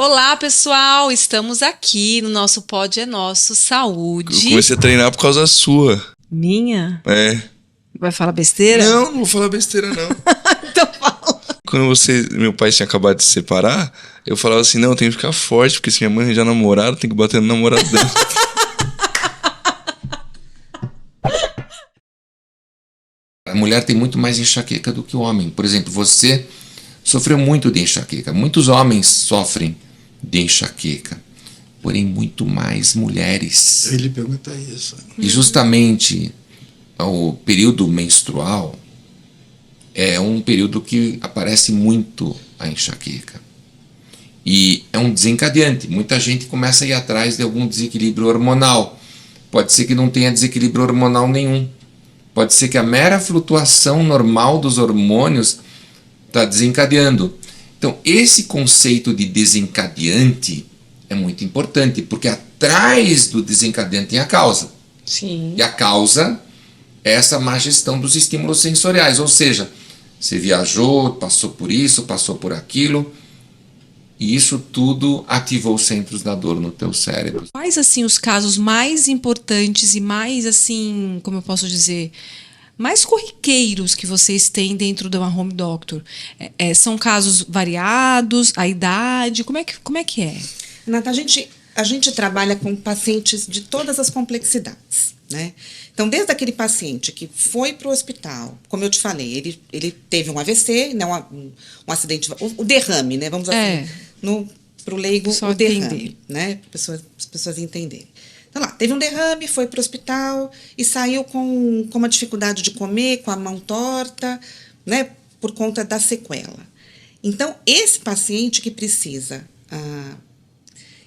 Olá, pessoal! Estamos aqui no nosso Pod é Nosso Eu Saúde. comecei a treinar por causa sua. Minha? É. Vai falar besteira? Não vou falar besteira, não. Então fala. Quando meu pai tinha acabado de se separar, eu falava assim, não, eu tenho que ficar forte, porque se minha mãe já namorada, tem que bater no namorado dela. A mulher tem muito mais enxaqueca do que o homem. Por exemplo, você sofreu muito de enxaqueca. Muitos homens sofrem de enxaqueca, porém muito mais mulheres. Ele pergunta isso. E justamente o período menstrual é um período que aparece muito a enxaqueca. E é um desencadeante. Muita gente começa a ir atrás de algum desequilíbrio hormonal. Pode ser que não tenha desequilíbrio hormonal nenhum. Pode ser que a mera flutuação normal dos hormônios está desencadeando. Então, esse conceito de desencadeante é muito importante, porque atrás do desencadeante tem a causa. Sim. E a causa é essa má gestão dos estímulos sensoriais, ou seja, você viajou, passou por isso, passou por aquilo, e isso tudo ativou os centros da dor no teu cérebro. Quais, assim, os casos mais importantes e mais, assim, como eu posso dizer, mais corriqueiros que vocês têm dentro de uma Home Doctor? São casos variados, a idade, como é que é? Renata, a gente trabalha com pacientes de todas as complexidades, né? Então, desde aquele paciente que foi para o hospital, como eu te falei, ele teve um AVC, né, um acidente, o derrame, né? Vamos assim, para o leigo, só o derrame, entender, né? Para as pessoas entenderem. Então, lá, teve um derrame, foi para o hospital e saiu com uma dificuldade de comer, com a mão torta, né? Por conta da sequela. Então, esse paciente que precisa...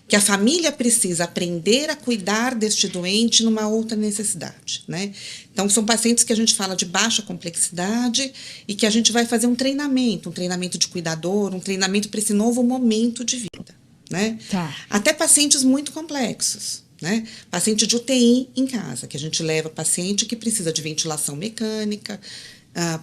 que a família precisa aprender a cuidar deste doente numa outra necessidade, né? Então, são pacientes que a gente fala de baixa complexidade e que a gente vai fazer um treinamento de cuidador, um treinamento para esse novo momento de vida, né? Tá. Até pacientes muito complexos, né? Paciente de UTI em casa, que a gente leva paciente que precisa de ventilação mecânica,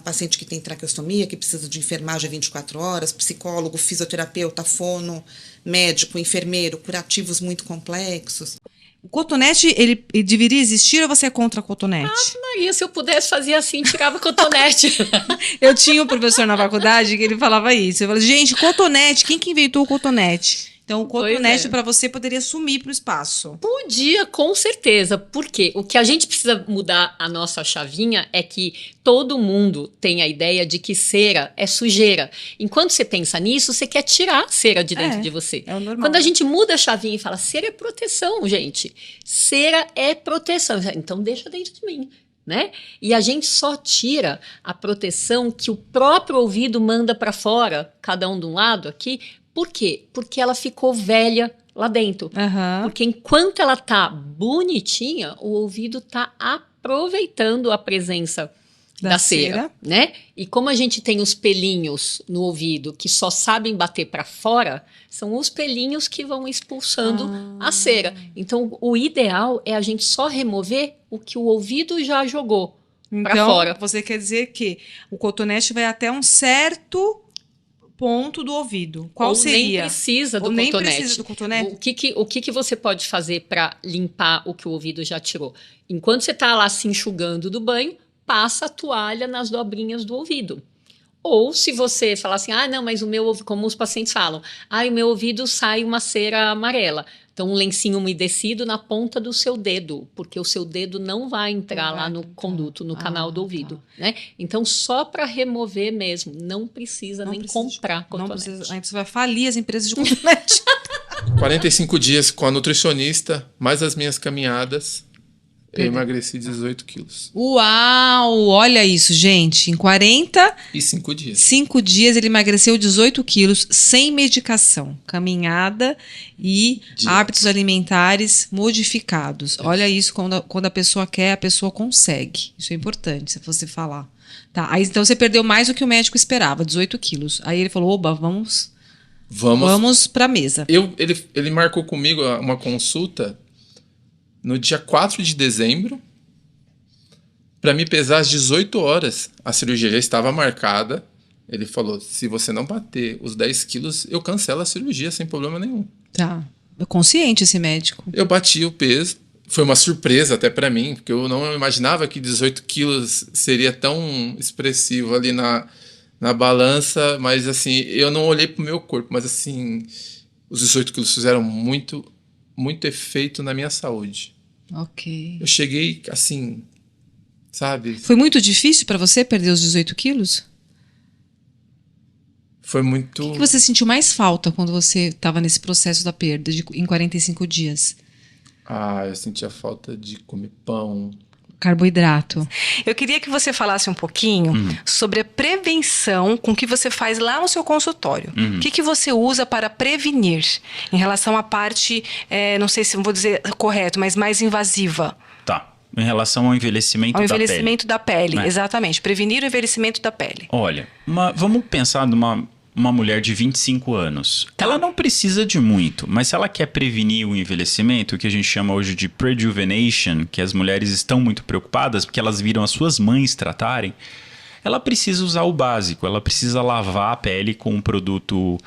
paciente que tem traqueostomia, que precisa de enfermagem 24 horas, psicólogo, fisioterapeuta, fono, médico, enfermeiro, curativos muito complexos. O cotonete, ele deveria existir ou você é contra cotonete? Maria, se eu pudesse fazer assim, tirava cotonete. Eu tinha um professor na faculdade que ele falava isso. Eu falava, gente, cotonete, quem que inventou o cotonete? Então, o cotonete para você poderia sumir para o espaço. Podia, com certeza. Por quê? O que a gente precisa mudar a nossa chavinha é que todo mundo tem a ideia de que cera é sujeira. Enquanto você pensa nisso, você quer tirar a cera de dentro de você. É o normal. Quando a gente muda a chavinha e fala, cera é proteção, gente. Cera é proteção. Então, deixa dentro de mim. Né? E a gente só tira a proteção que o próprio ouvido manda para fora, cada um de um lado aqui. Por quê? Porque ela ficou velha lá dentro. Uhum. Porque enquanto ela tá bonitinha, o ouvido tá aproveitando a presença da cera, né? E como a gente tem os pelinhos no ouvido que só sabem bater para fora, são os pelinhos que vão expulsando a cera. Então, o ideal é a gente só remover o que o ouvido já jogou para fora. Então, você quer dizer que o cotonete vai até um certo ponto do ouvido. Qual seria? Nem precisa do Ou cotonete. Nem precisa do cotonete? O que você pode fazer para limpar o que o ouvido já tirou? Enquanto você está lá se enxugando do banho, passa a toalha nas dobrinhas do ouvido. Ou se você falar assim, não, mas o meu ouvido, como os pacientes falam, o meu ouvido sai uma cera amarela. Então, um lencinho umedecido na ponta do seu dedo, porque o seu dedo não vai entrar lá no conduto, no canal do ouvido, né? Então, só para remover mesmo, não precisa nem comprar cotonete. Aí você vai falir as empresas de cotonete. 45 dias com a nutricionista, mais as minhas caminhadas, eu emagreci 18 quilos. Uau! Olha isso, gente. Em 45 dias. 5 dias ele emagreceu 18 quilos sem medicação, caminhada e hábitos alimentares modificados. Olha isso, quando a pessoa quer, a pessoa consegue. Isso é importante, se você falar. Tá, aí, então você perdeu mais do que o médico esperava, 18 quilos. Aí ele falou, oba, vamos pra mesa. Ele marcou comigo uma consulta no dia 4 de dezembro, para me pesar às 18 horas. A cirurgia já estava marcada, Ele falou, se você não bater os 10 quilos, eu cancelo a cirurgia sem problema nenhum. Tá. Consciente esse médico. Eu bati o peso. Foi uma surpresa até pra mim, porque eu não imaginava que 18 quilos seria tão expressivo ali na balança, mas assim, eu não olhei pro meu corpo, mas assim, os 18 quilos fizeram muito, muito efeito na minha saúde. Ok. Eu cheguei assim, sabe? Foi muito difícil para você perder os 18 quilos? Foi muito... O que você sentiu mais falta quando você estava nesse processo da perda em 45 dias? Eu sentia falta de comer pão. Carboidrato. Eu queria que você falasse um pouquinho sobre a prevenção com que você faz lá no seu consultório. O que você usa para prevenir em relação à parte, não sei se vou dizer correto, mas mais invasiva? Tá. Em relação ao envelhecimento da pele. Ao envelhecimento da pele, né? Exatamente. Prevenir o envelhecimento da pele. Olha, vamos pensar numa mulher de 25 anos. Ela não precisa de muito, mas se ela quer prevenir o envelhecimento, o que a gente chama hoje de prejuvenation, que as mulheres estão muito preocupadas porque elas viram as suas mães tratarem, ela precisa usar o básico, ela precisa lavar a pele com um produto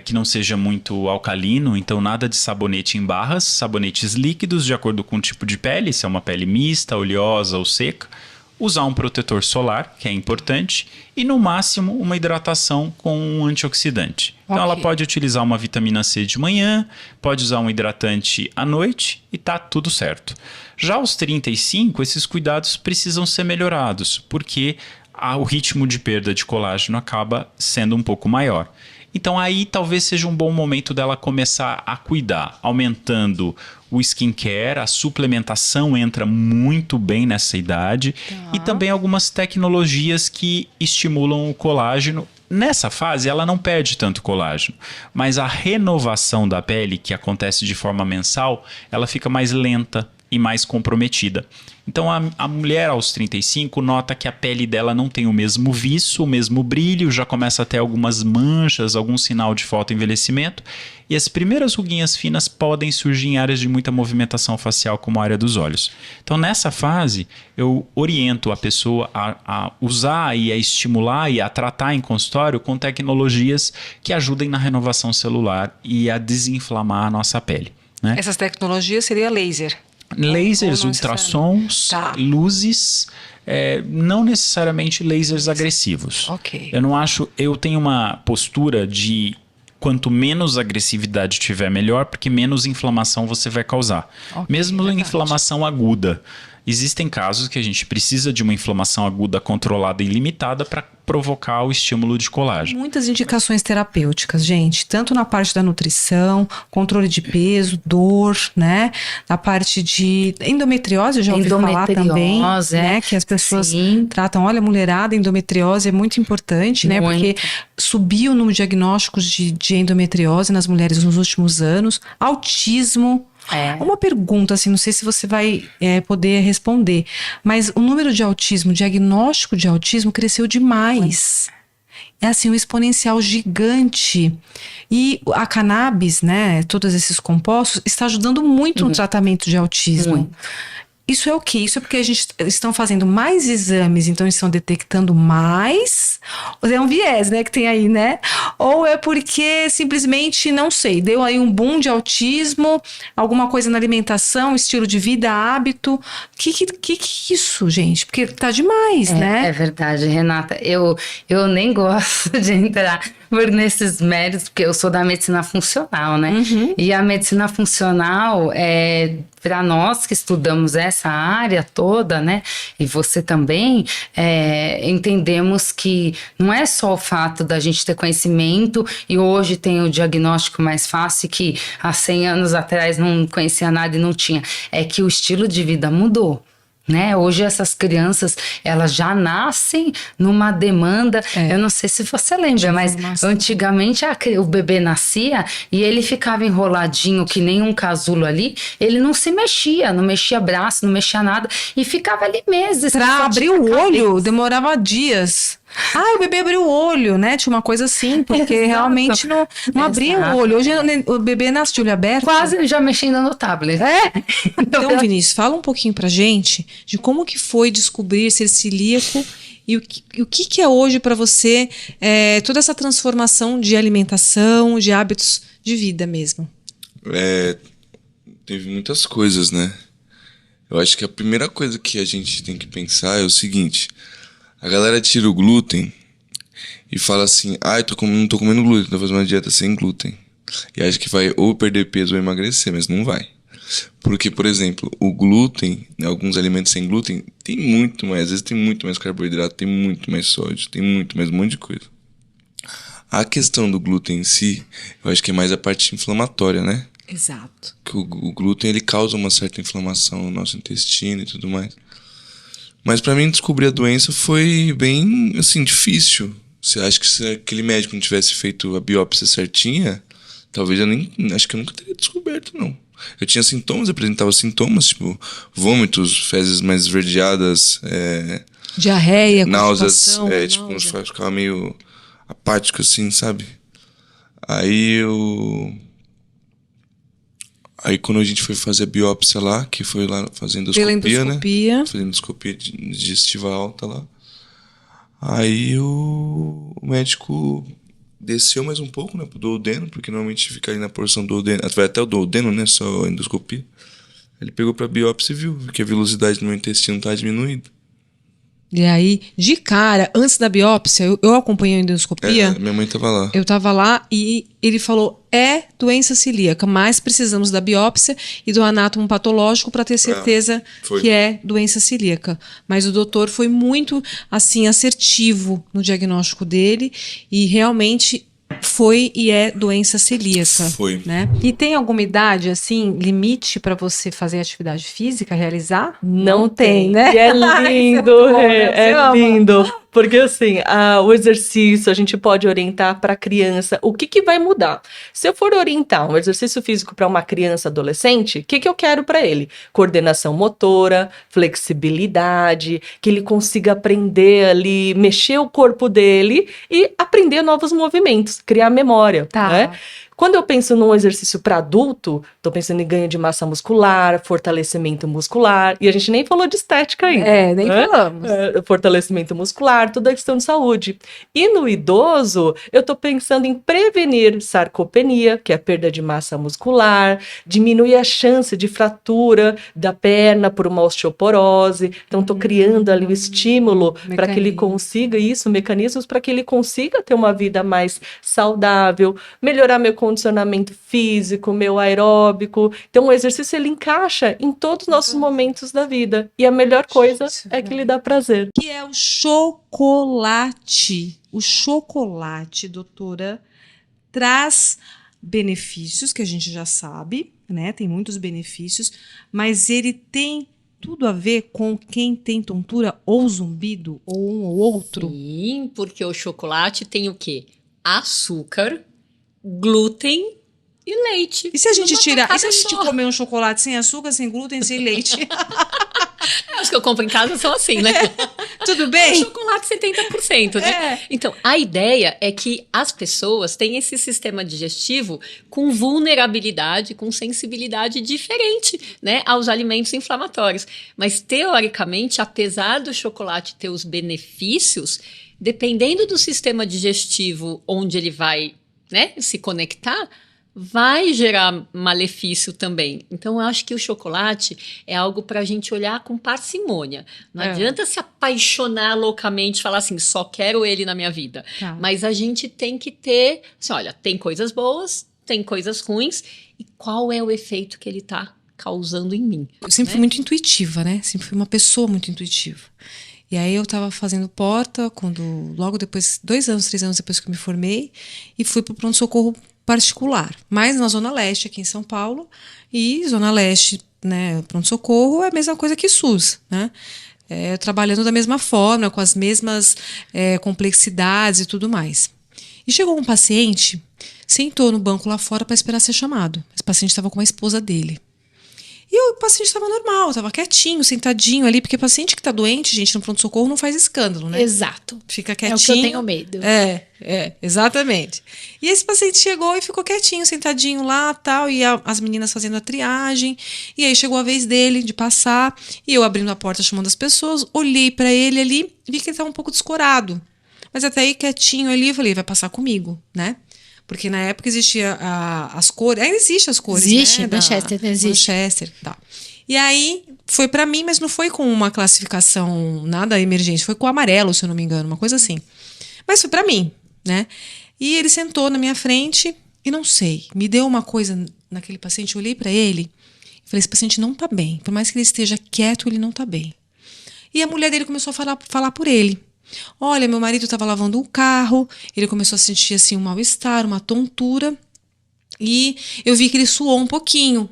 que não seja muito alcalino, então nada de sabonete em barras, sabonetes líquidos de acordo com o tipo de pele, se é uma pele mista, oleosa ou seca. Usar um protetor solar, que é importante, e no máximo uma hidratação com um antioxidante. Então ela pode utilizar uma vitamina C de manhã, pode usar um hidratante à noite e tá tudo certo. Já aos 35, esses cuidados precisam ser melhorados, porque o ritmo de perda de colágeno acaba sendo um pouco maior. Então aí talvez seja um bom momento dela começar a cuidar, aumentando o skincare, a suplementação entra muito bem nessa idade e também algumas tecnologias que estimulam o colágeno. Nessa fase ela não perde tanto colágeno, mas a renovação da pele, que acontece de forma mensal, ela fica mais lenta e mais comprometida. Então a mulher aos 35 nota que a pele dela não tem o mesmo viço, o mesmo brilho, já começa a ter algumas manchas, algum sinal de fotoenvelhecimento, e as primeiras ruguinhas finas podem surgir em áreas de muita movimentação facial, como a área dos olhos. Então nessa fase eu oriento a pessoa a usar e a estimular e a tratar em consultório com tecnologias que ajudem na renovação celular e a desinflamar a nossa pele, né? Essas tecnologias seria laser. Lasers, ultrassons, luzes, não necessariamente lasers agressivos. Ok. Eu tenho uma postura de quanto menos agressividade tiver, melhor, porque menos inflamação você vai causar. Mesmo inflamação aguda. Existem casos que a gente precisa de uma inflamação aguda controlada e limitada para provocar o estímulo de colágeno. Muitas indicações terapêuticas, gente, tanto na parte da nutrição, controle de peso, dor, né? Na parte de endometriose, eu já ouvi falar também, né? Que as pessoas tratam, olha, mulherada, endometriose é muito importante, né? Porque subiu no diagnóstico de endometriose nas mulheres nos últimos anos, autismo. Uma pergunta, assim, não sei se você vai poder responder, mas o número de autismo, diagnóstico de autismo cresceu demais. É assim, um exponencial gigante. E a cannabis, né, todos esses compostos, está ajudando muito no tratamento de autismo. Isso é o quê? Isso é porque a gente estão fazendo mais exames, então estão detectando mais? É um viés, né, que tem aí, né? Ou é porque simplesmente, não sei, deu aí um boom de autismo, alguma coisa na alimentação, estilo de vida, hábito. Que isso, gente? Porque tá demais, né? É verdade, Renata. Eu nem gosto de entrar nesses méritos, porque eu sou da medicina funcional, né? E a medicina funcional para nós que estudamos essa área toda, né, e você também, entendemos que não é só o fato da gente ter conhecimento e hoje tem o diagnóstico mais fácil, que há 100 anos atrás não conhecia nada e não tinha, é que o estilo de vida mudou. Né? Hoje essas crianças, elas já nascem numa demanda, eu não sei se você lembra, mas antigamente o bebê nascia e ele ficava enroladinho que nem um casulo ali, ele não se mexia, não mexia braço, não mexia nada e ficava ali meses. Pra abrir o olho demorava dias. O bebê abriu o olho, né? Tinha uma coisa assim, porque realmente não abria o olho. Hoje o bebê nasce de olho aberto. Quase já mexendo no tablet. Então, Vinícius, fala um pouquinho pra gente de como que foi descobrir ser celíaco E o que é hoje para você toda essa transformação de alimentação, de hábitos de vida mesmo? Teve muitas coisas, né? Eu acho que a primeira coisa que a gente tem que pensar é o seguinte: a galera tira o glúten e fala assim, não tô comendo glúten, tô fazendo uma dieta sem glúten. E acha que vai ou perder peso ou emagrecer, mas não vai. Porque, por exemplo, o glúten, alguns alimentos sem glúten, tem muito mais, às vezes tem muito mais carboidrato, tem muito mais sódio, tem muito mais um monte de coisa. A questão do glúten em si, eu acho que é mais a parte inflamatória, né? Exato. Que o glúten, ele causa uma certa inflamação no nosso intestino e tudo mais. Mas pra mim descobrir a doença foi bem, assim, difícil. Você acha que se aquele médico não tivesse feito a biópsia certinha, talvez acho que eu nunca teria descoberto, não. Eu tinha sintomas, apresentava sintomas, tipo vômitos, fezes mais esverdeadas, diarreia, náuseas, náusea. tipo, uns ficava meio apático, assim, sabe? Aí quando a gente foi fazer a biópsia lá, que foi lá fazer endoscopia, né? Fazer endoscopia digestiva alta lá. Aí o médico desceu mais um pouco, né, pro duodeno, porque normalmente fica ali na porção do duodeno, vai até o duodeno, né, só a endoscopia. Ele pegou pra biópsia e viu que a velocidade do meu intestino tá diminuindo. E aí, de cara, antes da biópsia, eu acompanhei a endoscopia. Minha mãe tava lá. Eu tava lá e ele falou, doença celíaca, mas precisamos da biópsia e do anátomo patológico para ter certeza que é doença celíaca. Mas o doutor foi muito, assim, assertivo no diagnóstico dele e realmente foi e é doença celíaca. Foi. Né? E tem alguma idade, assim, limite para você fazer atividade física, realizar? Não tem, né? E é lindo, é lindo. Porque assim, o exercício a gente pode orientar para a criança. O que vai mudar? Se eu for orientar um exercício físico para uma criança adolescente, o que eu quero para ele? Coordenação motora, flexibilidade, que ele consiga aprender ali, mexer o corpo dele e aprender novos movimentos, criar memória. Tá. Né? Quando eu penso num exercício para adulto, estou pensando em ganho de massa muscular, fortalecimento muscular, e a gente nem falou de estética ainda. Nem falamos. Fortalecimento muscular, toda a questão de saúde. E no idoso, eu estou pensando em prevenir sarcopenia, que é a perda de massa muscular, diminuir a chance de fratura da perna por uma osteoporose. Então, estou criando ali o estímulo para que ele consiga mecanismos para que ele consiga ter uma vida mais saudável, melhorar meu condicionamento físico, meu aeróbico. Então, o exercício, ele encaixa em todos os nossos momentos da vida. E a melhor coisa é que lhe dá prazer. Que é o chocolate. O chocolate, doutora, traz benefícios que a gente já sabe, né? Tem muitos benefícios, mas ele tem tudo a ver com quem tem tontura ou zumbido, ou um ou outro? Sim, porque o chocolate tem o quê? Açúcar, glúten e leite. E se a gente tirar, e se a gente só? comer um chocolate sem açúcar, sem glúten, sem leite? Os que eu compro em casa são assim, né? Tudo bem? Chocolate 70%, né? Então, a ideia é que as pessoas têm esse sistema digestivo com vulnerabilidade, com sensibilidade diferente, né, aos alimentos inflamatórios. Mas, teoricamente, apesar do chocolate ter os benefícios, dependendo do sistema digestivo onde ele vai, né, se conectar, vai gerar malefício também. Então, eu acho que o chocolate é algo para a gente olhar com parcimônia. Não adianta se apaixonar loucamente e falar assim, só quero ele na minha vida. Tá. Mas a gente tem que ter, assim, olha, tem coisas boas, tem coisas ruins, e qual é o efeito que ele está causando em mim? Eu sempre fui muito intuitiva, né? Sempre fui uma pessoa muito intuitiva. E aí eu estava fazendo porta, logo depois, 2 anos, 3 anos depois que eu me formei, e fui para o pronto-socorro particular, mas na Zona Leste, aqui em São Paulo, e Zona Leste, né, pronto-socorro é a mesma coisa que SUS, né? Trabalhando da mesma forma, com as mesmas complexidades e tudo mais. E chegou um paciente, sentou no banco lá fora para esperar ser chamado. Esse paciente estava com a esposa dele. E E o paciente estava normal, estava quietinho, sentadinho ali, porque paciente que está doente, gente, no pronto-socorro não faz escândalo, né? Exato. Fica É quietinho. o que eu tenho medo. Exatamente. E esse paciente chegou e ficou quietinho, sentadinho lá, tal, e as meninas fazendo a triagem. E aí chegou a vez dele de passar, e eu abrindo a porta, chamando as pessoas, olhei para ele ali, vi que ele estava um pouco descorado. Mas até aí, quietinho ali, eu falei, vai passar comigo, né? Porque na época existia as cores, ainda existem as cores, Existe, né? Manchester, existe. Manchester, tá. E aí, foi para mim, mas não foi com uma classificação nada emergente, foi com amarelo, se eu não me engano, uma coisa assim. Mas foi para mim, né? E ele sentou na minha frente e não sei, me deu uma coisa naquele paciente, eu olhei para ele e falei, esse paciente não tá bem, por mais que ele esteja quieto, ele não tá bem. E a mulher dele começou a falar por ele. Olha, meu marido estava lavando o carro, ele começou a sentir assim um mal-estar, uma tontura, e eu vi que ele suou um pouquinho.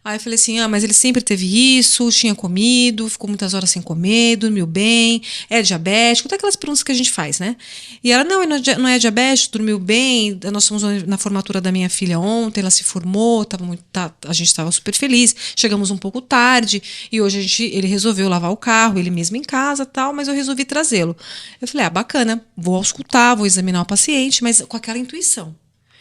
Aí eu falei assim, mas ele sempre teve isso, tinha comido, ficou muitas horas sem comer, dormiu bem, é diabético, todas aquelas perguntas que a gente faz, né? E ela, não é diabético, dormiu bem, nós fomos na formatura da minha filha ontem, ela se formou, a gente estava super feliz, chegamos um pouco tarde, e hoje ele resolveu lavar o carro, ele mesmo em casa, tal, mas eu resolvi trazê-lo. Eu falei, bacana, vou auscultar, vou examinar o paciente, mas com aquela intuição.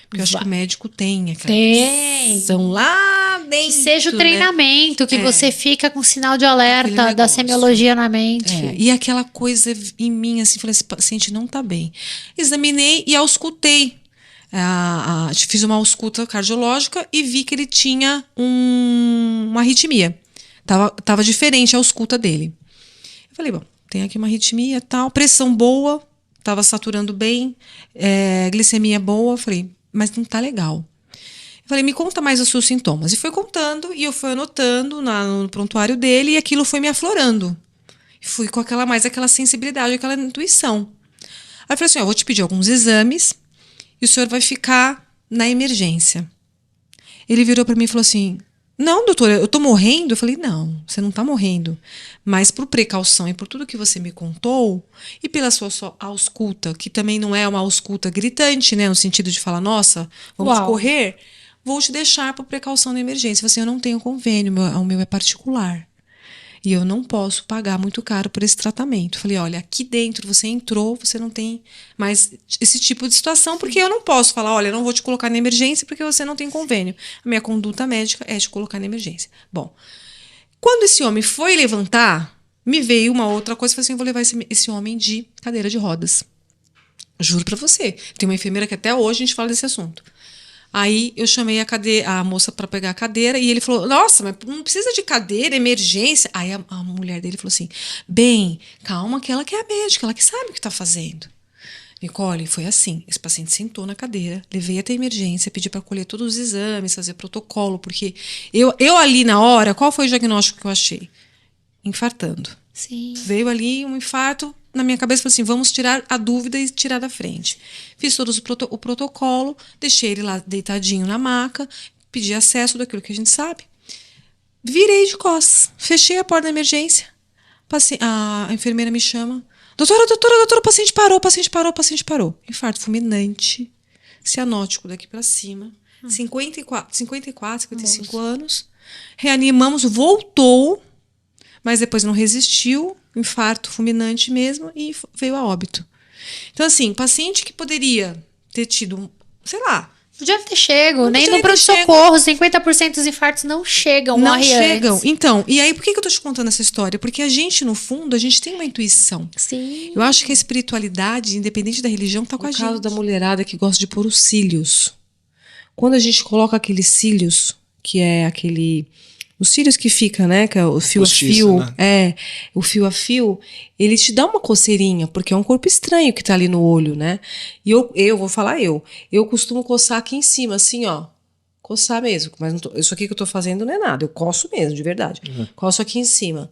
Porque eu acho que o médico tem aquela intuição lá dentro. Que seja o treinamento, que você fica com sinal de Aquele alerta da negócio. semiologia na mente. E aquela coisa em mim, assim, falei, esse paciente não tá bem. Examinei e auscultei. Fiz uma ausculta cardiológica e vi que ele tinha uma arritmia. Tava diferente a ausculta dele. Eu falei, bom, tem aqui uma arritmia, tal, pressão boa, tava saturando bem, glicemia boa. Eu falei, mas não tá legal. Eu falei, me conta mais os seus sintomas. E foi contando, e eu fui anotando no prontuário dele, e aquilo foi me aflorando. Fui com aquela sensibilidade, aquela intuição. Aí eu falei assim, eu vou te pedir alguns exames, e o senhor vai ficar na emergência. Ele virou para mim e falou assim, não, doutora, eu tô morrendo? Eu falei, não, você não tá morrendo. Mas por precaução e por tudo que você me contou, e pela sua ausculta, que também não é uma ausculta gritante, né, no sentido de falar, nossa, vamos correr, vou te deixar por precaução na emergência. Eu falei assim, eu não tenho convênio, o meu é particular. E eu não posso pagar muito caro por esse tratamento. Eu falei, olha, aqui dentro você entrou, você não tem mais esse tipo de situação, porque eu não posso falar, olha, eu não vou te colocar na emergência porque você não tem convênio. A minha conduta médica é te colocar na emergência. Bom, quando esse homem foi levantar, me veio uma outra coisa, eu falei assim, eu vou levar esse homem de cadeira de rodas. Juro pra você. Tem uma enfermeira que até hoje a gente fala desse assunto. Aí eu chamei a moça para pegar a cadeira e ele falou, nossa, mas não precisa de cadeira, emergência. Aí a mulher dele falou assim, bem, calma que ela que é a médica, ela que sabe o que está fazendo. Nicole, foi assim, esse paciente sentou na cadeira, levei até a emergência, pedi para colher todos os exames, fazer protocolo, porque eu ali na hora, qual foi o diagnóstico que eu achei? Infartando. Sim. Veio ali um infarto, na minha cabeça, falei assim, vamos tirar a dúvida e tirar da frente. Fiz todo o protocolo, deixei ele lá deitadinho na maca, pedi acesso daquilo que a gente sabe. Virei de costas, fechei a porta da emergência. A enfermeira me chama. Doutora, o paciente parou. Infarto fulminante, cianótico daqui para cima. 54, 55 anos. Reanimamos, voltou, mas depois não resistiu. Infarto fulminante mesmo e veio a óbito. Então, assim, paciente que poderia ter tido, sei lá... Podia ter chego, nem no pronto-socorro, 50% dos infartos não chegam, não chegam. Antes. Então, e aí por que eu tô te contando essa história? Porque a gente, no fundo, a gente tem uma intuição. Sim. Eu acho que a espiritualidade, independente da religião, tá com a gente. O caso da mulherada que gosta de pôr os cílios. Quando a gente coloca aqueles cílios, que é aquele... Os cílios que fica, né, que é o fio a fio, né? O fio a fio, ele te dá uma coceirinha, porque é um corpo estranho que tá ali no olho, né? E eu vou falar eu costumo coçar aqui em cima, assim, ó, coçar mesmo, mas não isso aqui que eu tô fazendo não é nada, eu coço mesmo, de verdade, coço aqui em cima.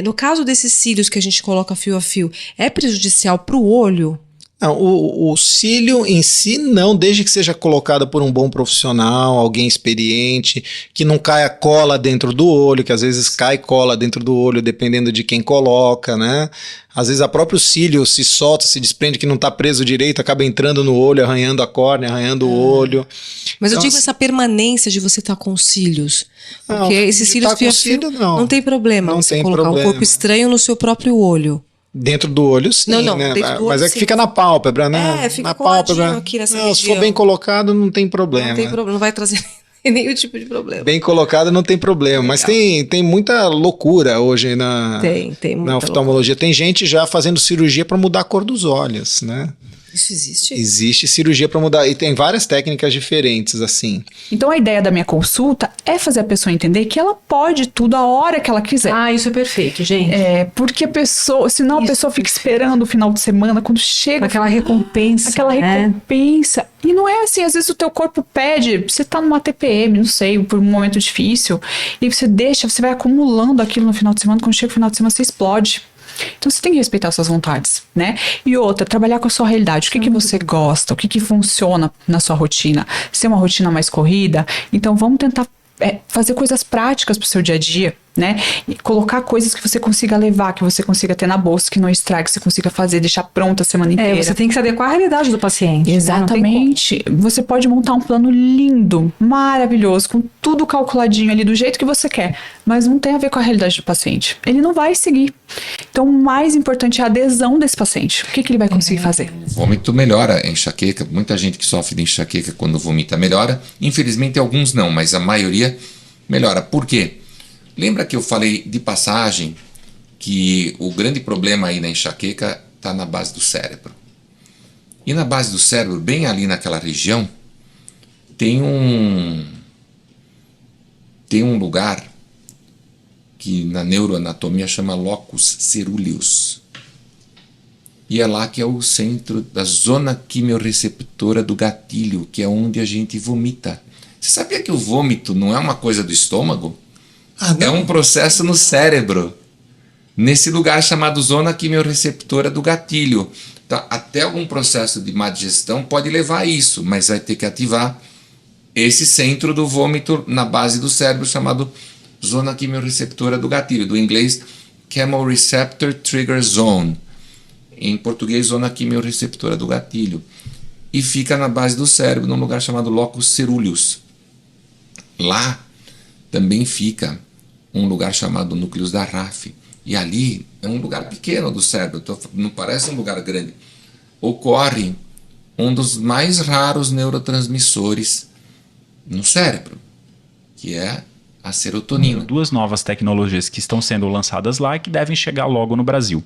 No caso desses cílios que a gente coloca fio a fio, é prejudicial pro olho? Não, o cílio em si não, desde que seja colocado por um bom profissional, alguém experiente, que não caia cola dentro do olho, que às vezes cai cola dentro do olho, dependendo de quem coloca, né? Às vezes a próprio cílio se solta, se desprende, que não está preso direito, acaba entrando no olho, arranhando a córnea, arranhando o olho. Mas eu Então, digo essa permanência de você estar com cílios. Não, Porque esses de cílios tá com cílio, não tem problema Não você tem colocar problema. um corpo estranho no seu próprio olho. dentro do olho, sim, Não, né? dentro do Mas olho, é que sim. fica na pálpebra, né? É, fica na coladinho pálpebra. aqui nessa Não, se for região. bem colocado, não tem problema. Não tem problema, não vai trazer nenhum tipo de problema. Bem colocado não tem problema, mas tem muita loucura hoje Tem muita na oftalmologia. Tem gente já fazendo cirurgia para mudar a cor dos olhos, né? Isso existe? Existe cirurgia para mudar, e tem várias técnicas diferentes, assim. Então a ideia da minha consulta é fazer a pessoa entender que ela pode tudo a hora que ela quiser. Ah, isso é perfeito, gente. Porque a pessoa, senão a pessoa fica esperando o final de semana, quando chega... Aquela recompensa. Aquela recompensa. E não é assim, às vezes o teu corpo pede, você tá numa TPM, não sei, por um momento difícil, e você vai acumulando aquilo no final de semana, quando chega o final de semana você explode. Então você tem que respeitar suas vontades, né? E outra, trabalhar com a sua realidade. O que você gosta? O que funciona na sua rotina? Se é uma rotina mais corrida, então vamos tentar fazer coisas práticas pro seu dia a dia, né? E colocar coisas que você consiga levar, que você consiga ter na bolsa, que não estrague, que você consiga fazer, deixar pronta a semana inteira. Você tem que se adequar à realidade do paciente. Exatamente. Você pode montar um plano lindo, maravilhoso, com tudo calculadinho ali do jeito que você quer, mas não tem a ver com a realidade do paciente. Ele não vai seguir. Então, o mais importante é a adesão desse paciente. O que ele vai conseguir fazer? O vômito melhora a enxaqueca. Muita gente que sofre de enxaqueca quando vomita melhora. Infelizmente, alguns não, mas a maioria melhora. Por quê? Lembra que eu falei de passagem que o grande problema aí na enxaqueca está na base do cérebro. E na base do cérebro, bem ali naquela região, tem um lugar que na neuroanatomia chama locus ceruleus. E é lá que é o centro da zona quimiorreceptora do gatilho, que é onde a gente vomita. Você sabia que o vômito não é uma coisa do estômago? É um processo no cérebro, nesse lugar chamado zona quimiorreceptora do gatilho. Então, até algum processo de má digestão pode levar a isso, mas vai ter que ativar esse centro do vômito na base do cérebro chamado zona quimiorreceptora do gatilho, do inglês Chemoreceptor Trigger Zone, em português zona quimiorreceptora do gatilho, e fica na base do cérebro num lugar chamado locus ceruleus. Lá também fica um lugar chamado núcleus da RAF, e ali é um lugar pequeno do cérebro, não parece um lugar grande. Ocorre um dos mais raros neurotransmissores no cérebro, que é a serotonina. Duas novas tecnologias que estão sendo lançadas lá e que devem chegar logo no Brasil.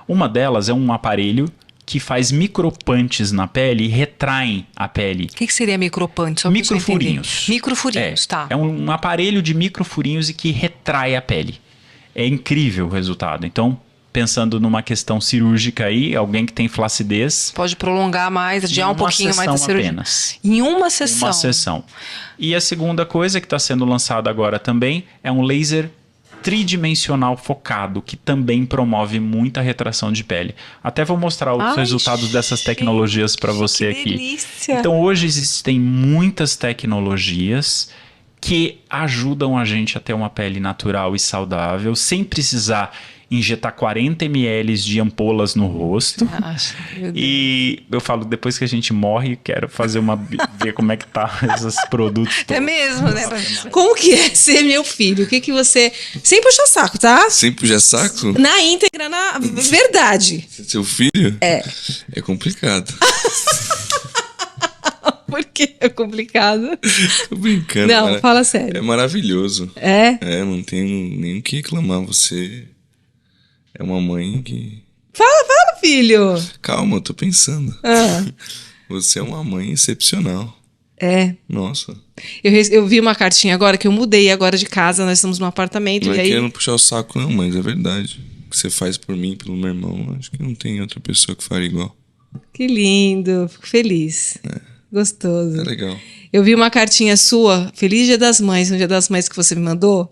Uma delas é um aparelho que faz micropunches na pele e retraem a pele. O que seria micropunch? Microfurinhos. Microfurinhos, tá. É um aparelho de microfurinhos e que retrai a pele. É incrível o resultado. Então, pensando numa questão cirúrgica aí, alguém que tem flacidez... Pode prolongar mais, adiar um pouquinho mais a cirurgia. Apenas. Em uma sessão. Uma sessão. E a segunda coisa que está sendo lançada agora também é um laser tridimensional focado, que também promove muita retração de pele. Até vou mostrar os resultados dessas tecnologias para você aqui. Delícia. Então, hoje existem muitas tecnologias que ajudam a gente a ter uma pele natural e saudável, sem precisar injetar 40 ml de ampolas no rosto. E eu falo, depois que a gente morre, quero fazer ver como é que tá esses produtos todos. É mesmo, né? Como que é ser meu filho? O que você... Sem puxar saco, tá? Sem puxar saco? Na íntegra, na verdade. Seu filho? É. É complicado. Por que é complicado? Tô brincando. Não, fala sério. É maravilhoso. É? É, não tenho nem o que reclamar. Você é uma mãe que... Fala, filho. Calma, eu tô pensando. Ah. Você é uma mãe excepcional. É. Nossa. Eu vi uma cartinha agora, que eu mudei agora de casa, nós estamos num apartamento. Não e é aí... querendo puxar o saco não, mas é verdade. O que você faz por mim, pelo meu irmão, acho que não tem outra pessoa que faria igual. Que lindo, fico feliz. Gostoso. É legal. Eu vi uma cartinha sua, Feliz Dia das Mães, no Dia das Mães que você me mandou.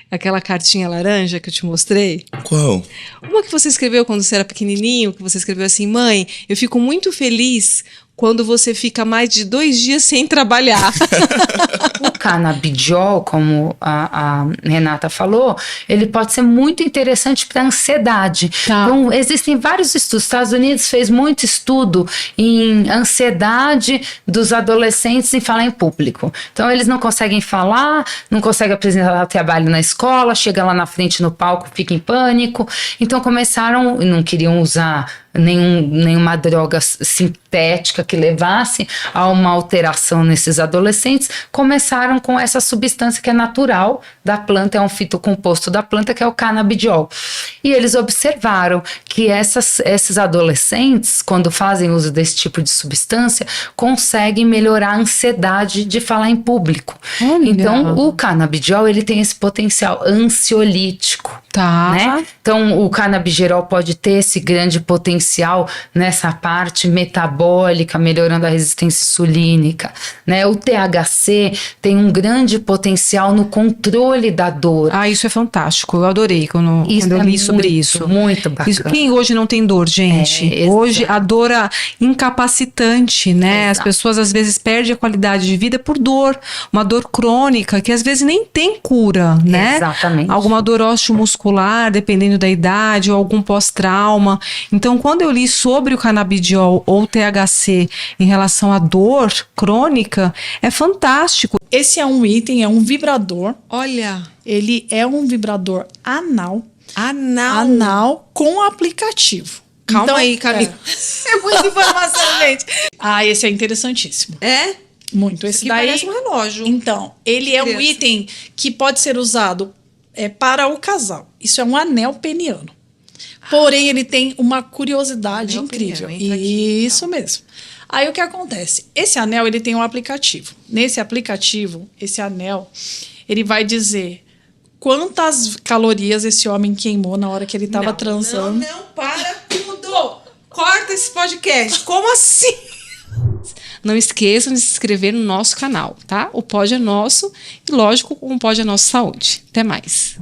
aquela cartinha laranja que eu te mostrei? Qual? Uma que você escreveu quando você era pequenininho, que você escreveu assim: mãe, eu fico muito feliz quando você fica mais de 2 dias sem trabalhar. O canabidiol, como a Renata falou, ele pode ser muito interessante para ansiedade. Tá. Então, existem vários estudos. Os Estados Unidos fez muito estudo em ansiedade dos adolescentes em falar em público. Então, eles não conseguem falar, não conseguem apresentar o trabalho na escola, chega lá na frente no palco, fica em pânico. Então, começaram, não queriam usar nenhuma droga sintética que levasse a uma alteração nesses adolescentes, começaram com essa substância que é natural da planta, é um fitocomposto da planta, que é o canabidiol. E eles observaram que esses adolescentes, quando fazem uso desse tipo de substância, conseguem melhorar a ansiedade de falar em público. Olha. Então, o canabidiol, ele tem esse potencial ansiolítico. Tá. Né? Então, o canabigerol pode ter esse grande potencial nessa parte metabólica, melhorando a resistência insulínica. Né? O THC tem um grande potencial no controle da dor. Ah, isso é fantástico. Eu adorei quando eu li sobre isso. Muito bacana. Quem hoje não tem dor, gente? Hoje a dor é incapacitante, né? As pessoas às vezes perdem a qualidade de vida por dor. Uma dor crônica que às vezes nem tem cura, né? Exatamente. Alguma dor osteomuscular, dependendo da idade, ou algum pós-trauma. Então, quando eu li sobre o canabidiol ou THC em relação à dor crônica, é fantástico. Esse é um item, é um vibrador. Olha. Ele é um vibrador anal. Anal. Anal com aplicativo. Calma então, aí, Camila. É muita informação, gente. Esse é interessantíssimo. É? Muito. Esse daí parece um relógio. Então, ele é um item que pode ser usado para o casal. Isso é um anel peniano. Porém, ele tem uma curiosidade incrível. Isso mesmo. Aí o que acontece? Esse anel, ele tem um aplicativo. Nesse aplicativo, esse anel, ele vai dizer quantas calorias esse homem queimou na hora que ele estava transando. Não, para tudo! Corta esse podcast. Como assim? Não esqueçam de se inscrever no nosso canal, tá? O Pod é nosso e, lógico, o Pod é nossa saúde. Até mais.